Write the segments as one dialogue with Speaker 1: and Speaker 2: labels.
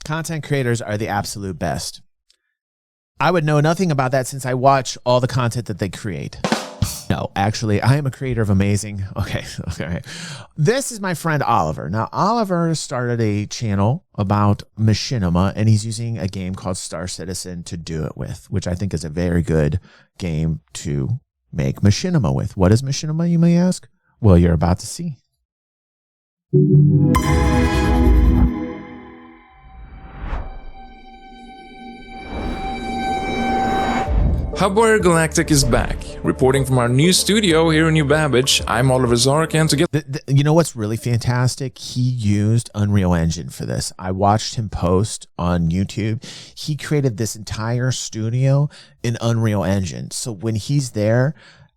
Speaker 1: Content creators are the absolute best. I would know nothing about that since I watch all the content that they create. No, actually, I am a creator of amazing. Okay. This is my friend Oliver. Now, Oliver started a channel about Machinima, and he's using a game called Star Citizen to do it with, which I think is a very good game to make Machinima with. What is Machinima, you may ask? Well, you're about to see.
Speaker 2: HubWire Galactic is back. Reporting from our new studio here in New Babbage, I'm Oliver Zork, and together...
Speaker 1: You know what's really fantastic? He used Unreal Engine for this. I watched him post on YouTube. He created this entire studio in Unreal Engine. So when he's there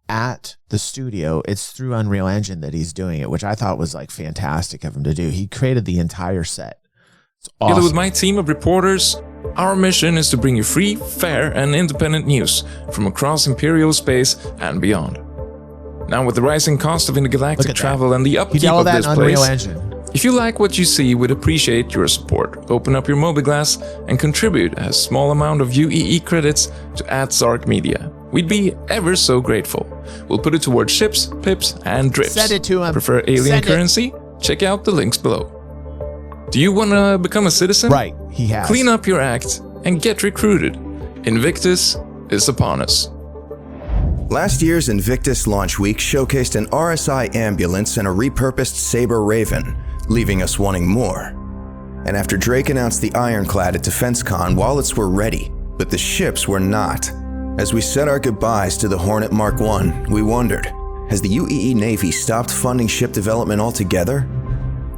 Speaker 1: at the studio, it's through Unreal Engine that he's doing it, which I thought was like fantastic of him to do. He created the entire set. It's awesome.
Speaker 2: Together with my team of reporters, our mission is to bring you free, fair, and independent news from across Imperial space and beyond. Now, with the rising cost of intergalactic travel and the upkeep of this place, if you like what you see, we'd appreciate your support. Open up your Mobiglass and contribute a small amount of UEE credits to @Zark Media. We'd be ever so grateful. We'll put it towards ships, pips, and drifts.
Speaker 1: Send it to him.
Speaker 2: Prefer alien currency? Check out the links below. Do you want to become a citizen?
Speaker 1: Right, he has.
Speaker 2: Clean up your act and get recruited. Invictus is upon us.
Speaker 3: Last year's Invictus launch week showcased an RSI ambulance and a repurposed Saber Raven, leaving us wanting more. And after Drake announced the Ironclad at DefenseCon, wallets were ready, but the ships were not. As we said our goodbyes to the Hornet Mark I, we wondered, has the UEE Navy stopped funding ship development altogether?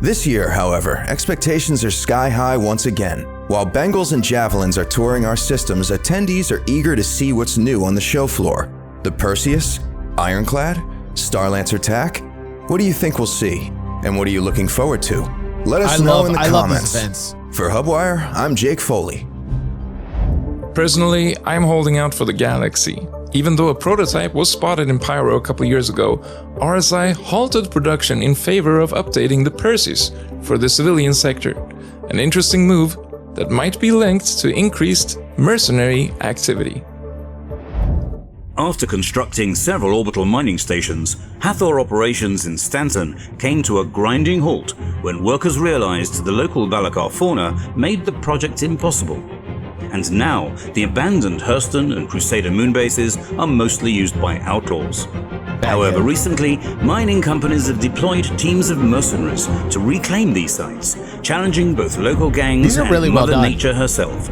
Speaker 3: This year, however, expectations are sky high once again. While Bengals and Javelins are touring our systems, attendees are eager to see what's new on the show floor. The Perseus? Ironclad? Starlancer TAC? What do you think we'll see? And what are you looking forward to? Let us know in the comments. For HubWire, I'm Jake Foley.
Speaker 2: Personally, I'm holding out for the Galaxy. Even though a prototype was spotted in Pyro a couple years ago, RSI halted production in favor of updating the Perseus for the civilian sector. An interesting move that might be linked to increased mercenary activity.
Speaker 4: After constructing several orbital mining stations, HUTHUR operations in Stanton came to a grinding halt when workers realized the local Valakar fauna made the project impossible. And now, the abandoned Hurston and Crusader moonbases are mostly used by outlaws. However, recently, mining companies have deployed teams of mercenaries to reclaim these sites, challenging both local gangs and Mother Nature herself.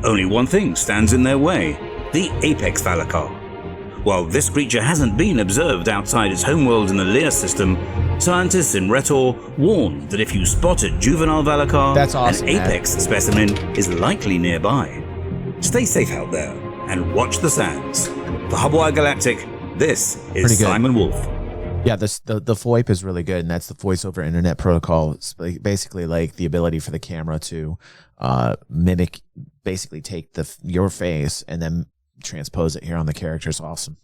Speaker 4: Only one thing stands in their way: the Apex Valakar. While this creature hasn't been observed outside its homeworld in the Lear system, scientists in Retor warn that if you spot a juvenile Valakar, an Apex specimen is likely nearby. Stay safe out there and watch the sands. For HubWire Galactic, this is Simon Wolf.
Speaker 1: Yeah, the VoIP is really good, and that's the voice over internet protocol. It's basically like the ability for the camera to mimic, basically take your face and then transpose it here on the character. Is awesome.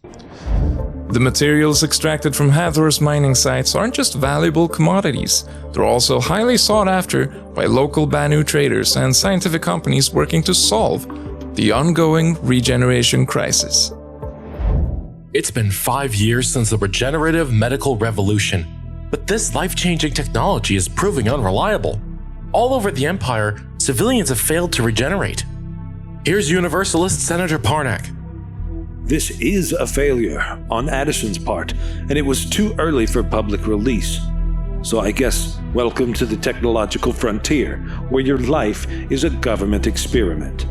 Speaker 2: The materials extracted from HUTHUR's mining sites aren't just valuable commodities, they're also highly sought after by local Banu traders and scientific companies working to solve the ongoing regeneration crisis.
Speaker 5: It's been 5 years since the regenerative medical revolution, but this life-changing technology is proving unreliable. All over the Empire, civilians have failed to regenerate. Here's Universalist Senator Parnak.
Speaker 6: This is a failure on Addison's part, and it was too early for public release. So I guess welcome to the technological frontier, where your life is a government experiment.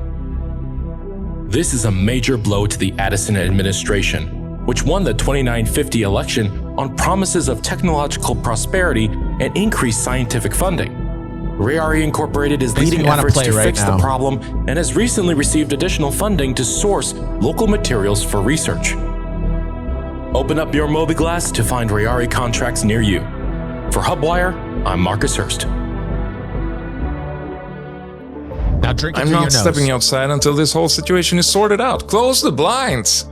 Speaker 5: This is a major blow to the Addison administration, which won the 2950 election on promises of technological prosperity and increased scientific funding. Rayari Incorporated is leading efforts to fix the problem and has recently received additional funding to source local materials for research. Open up your Mobiglass to find Rayari contracts near you. For HubWire, I'm Marcus Hurst.
Speaker 1: Now drink it
Speaker 2: I'm not stepping outside until this whole situation is sorted out. Close the blinds.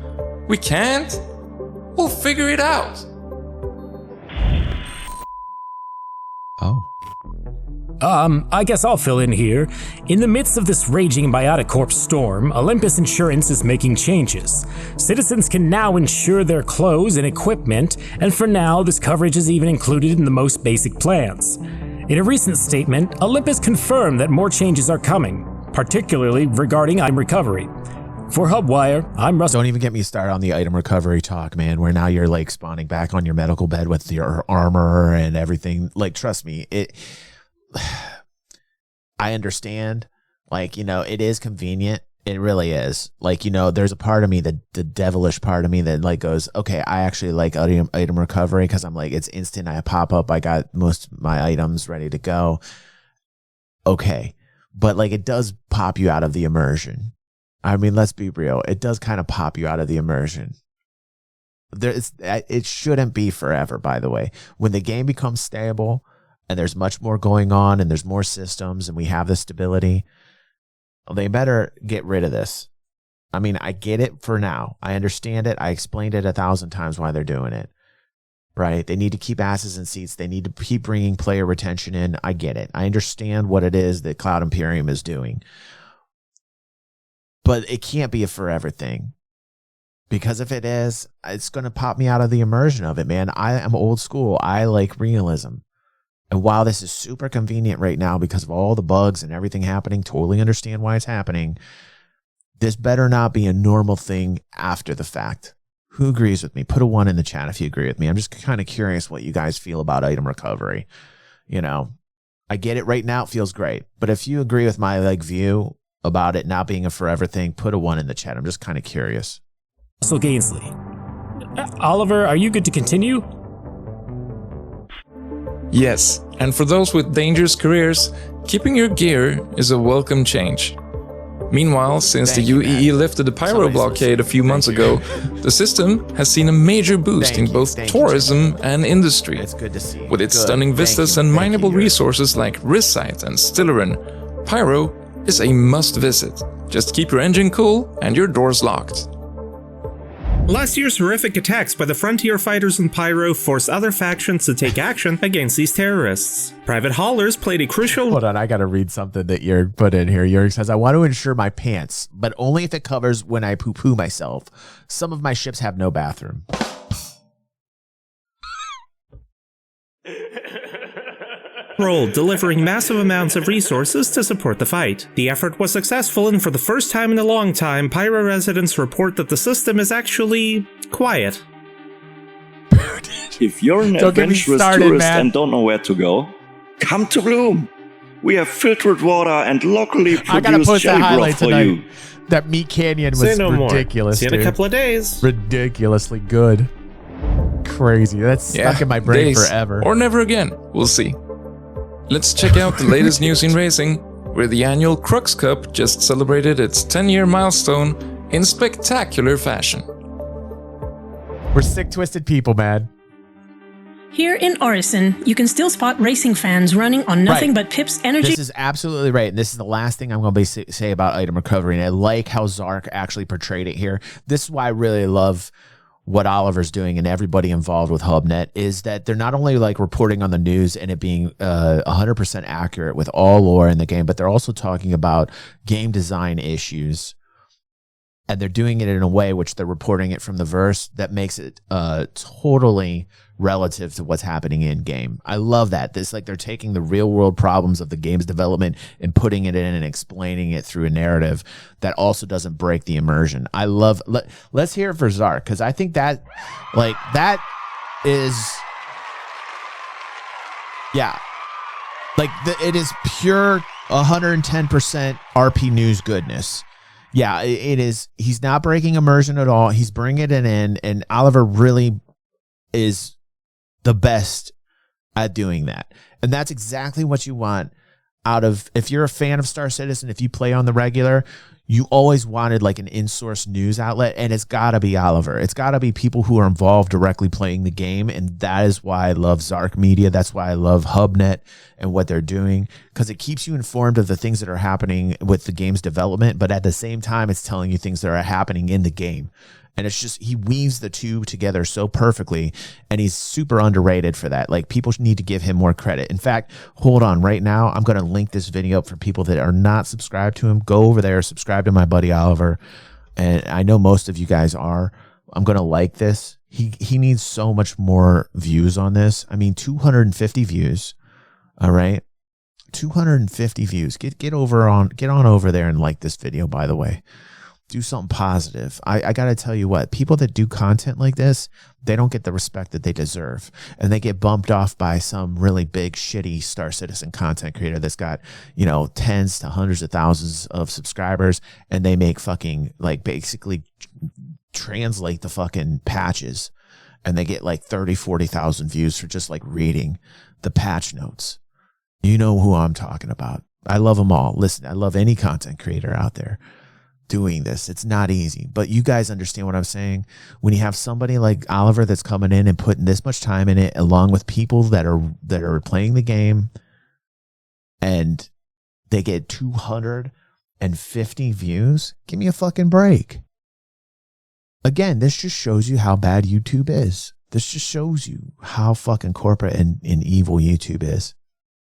Speaker 2: We can't? We'll figure it out.
Speaker 1: Oh.
Speaker 7: I guess I'll fill in here. In the midst of this raging Biotic Corp storm, Olympus Insurance is making changes. Citizens can now insure their clothes and equipment, and for now, this coverage is even included in the most basic plans. In a recent statement, Olympus confirmed that more changes are coming, particularly regarding item recovery. For HubWire, I'm Russ.
Speaker 1: Don't even get me started on the item recovery talk, man, where now you're like spawning back on your medical bed with your armor and everything. Like, trust me, I understand, like, it is convenient. It really is. Like, there's a part of me, the devilish part of me that like goes, okay, I actually like item recovery because I'm like, it's instant. I pop up. I got most of my items ready to go. Okay. But like, it does pop you out of the immersion. I mean, let's be real. It does kind of pop you out of the immersion. It shouldn't be forever, by the way. When the game becomes stable, and there's much more going on, and there's more systems, and we have the stability, they better get rid of this. I mean, I get it for now. I understand it. I explained it 1,000 times why they're doing it, right? They need to keep asses in seats. They need to keep bringing player retention in. I get it. I understand what it is that Cloud Imperium is doing. But it can't be a forever thing. Because if it is, it's going to pop me out of the immersion of it, man. I am old school. I like realism. And while this is super convenient right now because of all the bugs and everything happening, totally understand why it's happening, this better not be a normal thing after the fact. Who agrees with me? Put a 1 in the chat if you agree with me. I'm just kind of curious what you guys feel about item recovery. I get it right now. It feels great. But if you agree with my view about it not being a forever thing, put a 1 in the chat. I'm just kind of curious.
Speaker 7: So Gainsley. Oliver, are you good to continue?
Speaker 2: Yes, and for those with dangerous careers, keeping your gear is a welcome change. Meanwhile, since the UEE lifted the pyro blockade a few months ago, the system has seen a major boost in both tourism and industry.
Speaker 1: It's good to see.
Speaker 2: With its stunning vistas and mineable resources like Rissite and Stilleran, Pyro is a must visit. Just keep your engine cool and your doors locked.
Speaker 8: Last year's horrific attacks by the Frontier fighters in Pyro forced other factions to take action against these terrorists. Private haulers played a crucial...
Speaker 1: Hold on, I gotta read something that Jörg put in here. Jörg says, I want to insure my pants, but only if it covers when I poo-poo myself. Some of my ships have no bathroom.
Speaker 8: Role, delivering massive amounts of resources to support the fight. The effort was successful, and for the first time in a long time, Pyro residents report that the system is actually quiet.
Speaker 9: If you're an adventurous tourist and don't know where to go, come to Bloom. We have filtered water and locally produced jelly broth for you.
Speaker 1: That Meat Canyon was ridiculous.
Speaker 8: See you in a couple of days.
Speaker 1: Ridiculously good. Crazy. That's stuck in my brain forever.
Speaker 2: Or never again. We'll see. Let's check out the latest news in racing, where the annual Crux Cup just celebrated its 10-year milestone in spectacular fashion.
Speaker 1: We're sick, twisted people, man.
Speaker 10: Here in Orison, you can still spot racing fans running on nothing but Pip's energy.
Speaker 1: This is absolutely right. And this is the last thing I'm going to say about item recovery. And I like how Zark actually portrayed it here. This is why I really love what Oliver's doing and everybody involved with HubNet, is that they're not only reporting on the news and it being 100% accurate with all lore in the game, but they're also talking about game design issues. And they're doing it in a way which they're reporting it from the verse that makes it totally relative to what's happening in game. I love that. This they're taking the real world problems of the game's development and putting it in and explaining it through a narrative that also doesn't break the immersion. I love. Let's hear it for Zark, because I think that that is it is pure 110% RP news goodness. Yeah, it is. He's not breaking immersion at all. He's bringing it in, and Oliver really is the best at doing that. And that's exactly what you want out of, if you're a fan of Star Citizen, if you play on the regular, you always wanted an in-source news outlet, and it's got to be Oliver. It's got to be people who are involved directly playing the game, and that is why I love Zark Media. That's why I love HubNet and what they're doing, because it keeps you informed of the things that are happening with the game's development, but at the same time, it's telling you things that are happening in the game. And it's just, he weaves the two together so perfectly, and he's super underrated for that. Like, people need to give him more credit. In fact, hold on right now. I'm going to link this video up for people that are not subscribed to him. Go over there, subscribe to my buddy Oliver. And I know most of you guys are. I'm going to like this. He needs so much more views on this. I mean, 250 views. All right. 250 views. Get on over there and like this video, by the way. Do something positive. I got to tell you what, people that do content like this, they don't get the respect that they deserve. And they get bumped off by some really big, shitty Star Citizen content creator that's got, you know, tens to hundreds of thousands of subscribers. And they make fucking, like, basically translate the fucking patches. And they get like 30, 40,000 views for just like reading the patch notes. You know who I'm talking about. I love them all. Listen, I love any content creator out there doing this. It's not easy, but you guys understand what I'm saying. When you have somebody like Oliver that's coming in and putting this much time in it, along with people that are playing the game, and they get 250 views, give me a fucking break. Again, this just shows you how bad YouTube is. This just shows you how fucking corporate and evil YouTube is.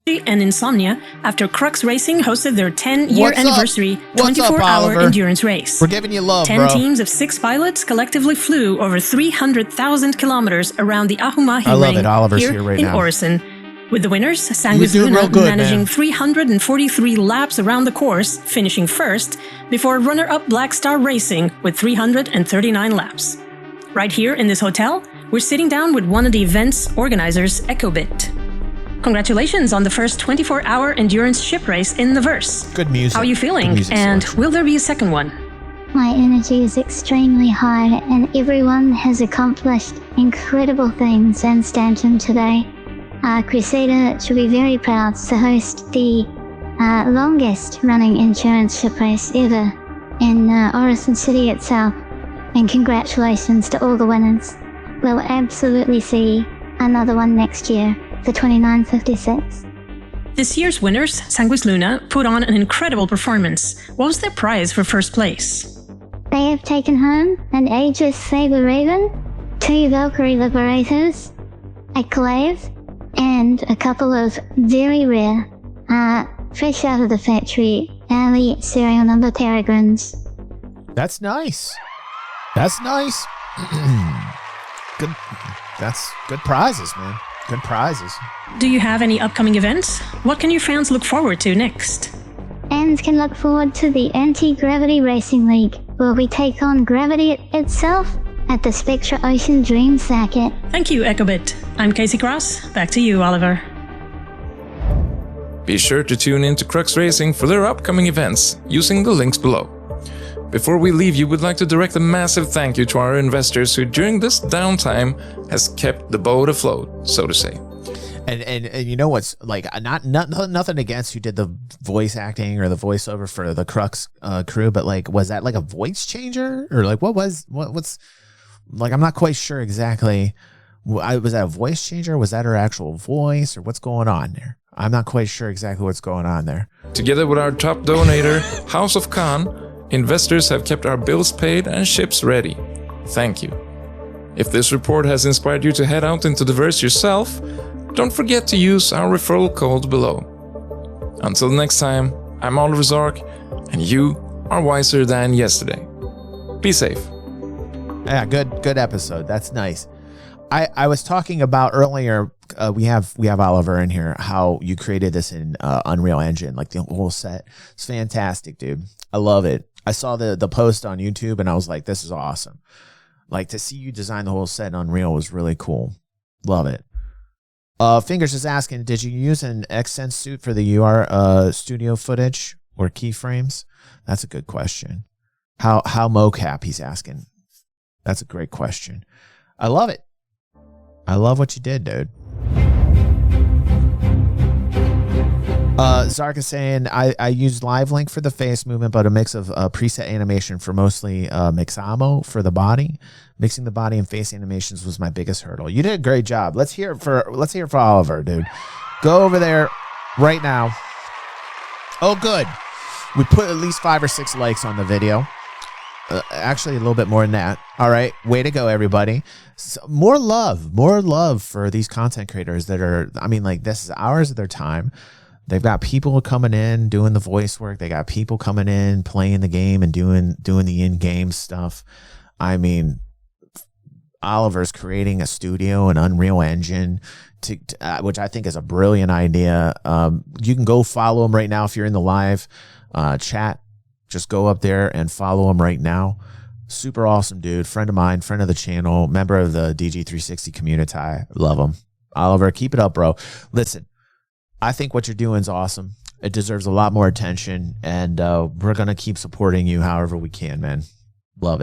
Speaker 10: And Insomnia after Crux Racing hosted their 10-year anniversary 24-hour endurance race.
Speaker 1: We're giving you love,
Speaker 10: 10 teams of 6 pilots collectively flew over 300,000 kilometers around the Ahumahi Ring here right in Orison. With the winners, Sanguis Luna managing 343 laps around the course, finishing first, before runner-up Black Star Racing with 339 laps. Right here in this hotel, we're sitting down with one of the event's organizers, EchoBit. Congratulations on the first 24-hour endurance ship race in the verse.
Speaker 1: Good music.
Speaker 10: How are you feeling? And will there be a second one?
Speaker 11: My energy is extremely high, and everyone has accomplished incredible things in Stanton today. Crusader should be very proud to host the longest running endurance ship race ever in Orison City itself. And congratulations to all the winners. We'll absolutely see another one next year. The 2956.
Speaker 10: This year's winners, Sanguis Luna, put on an incredible performance. What was their prize for first place?
Speaker 11: They have taken home an Aegis Saber Raven, 2 Valkyrie Liberators, a Clave, and a couple of very rare, fresh out of the factory, early serial number Peregrines.
Speaker 1: That's nice. That's nice. Good. That's good prizes, man. Good prizes.
Speaker 10: Do you have any upcoming events? What can your fans look forward to next?
Speaker 11: Fans can look forward to the Anti-Gravity Racing League, where we take on gravity itself at the Spectra Ocean Dream Circuit.
Speaker 10: Thank you, EchoBit. I'm Casey Cross. Back to you, Oliver.
Speaker 2: Be sure to tune in to Crux Racing for their upcoming events using the links below. Before we leave you, we'd like to direct a massive thank you to our investors who during this downtime has kept the boat afloat, so to say.
Speaker 1: And you know what's like, nothing against who did the voice acting or the voiceover for the Crux crew, but like, was that like a voice changer or like what's like, I'm not quite sure exactly. Was that a voice changer? Was that her actual voice or what's going on there? I'm not quite sure exactly what's going on there.
Speaker 2: Together with our top donator, House of Khan, investors have kept our bills paid and ships ready. Thank you. If this report has inspired you to head out into the verse yourself, don't forget to use our referral code below. Until next time, I'm Oliver Zark, and you are wiser than yesterday. Be safe.
Speaker 1: Yeah, good episode. That's nice. I was talking about earlier, we have Oliver in here, how you created this in Unreal Engine, like the whole set. It's fantastic, dude. I love it. I saw the post on YouTube and I was like, this is awesome. Like, to see you design the whole set in Unreal was really cool. Love it. Fingers is asking, did you use an Xsense suit for the UR studio footage or keyframes? That's a good question. How mocap, he's asking. That's a great question. I love it. I love what you did, dude. Zark is saying, I used Live Link for the face movement, but a mix of preset animation for mostly Mixamo for the body. Mixing the body and face animations was my biggest hurdle. You did a great job. Let's hear it for Oliver, dude. Go over there right now. Oh, good. We put at least 5 or 6 likes on the video. Actually, a little bit more than that. All right. Way to go, everybody. So, more love for these content creators that are, I mean, like, this is hours of their time. They've got people coming in, doing the voice work. They got people coming in, playing the game and doing the in-game stuff. I mean, Oliver's creating a studio, an Unreal Engine, which I think is a brilliant idea. You can go follow him right now if you're in the live chat. Just go up there and follow him right now. Super awesome dude. Friend of mine, friend of the channel, member of the DG360 community. Love him. Oliver, keep it up, bro. Listen, I think what you're doing is awesome. It deserves a lot more attention, and we're going to keep supporting you however we can, man. Love it.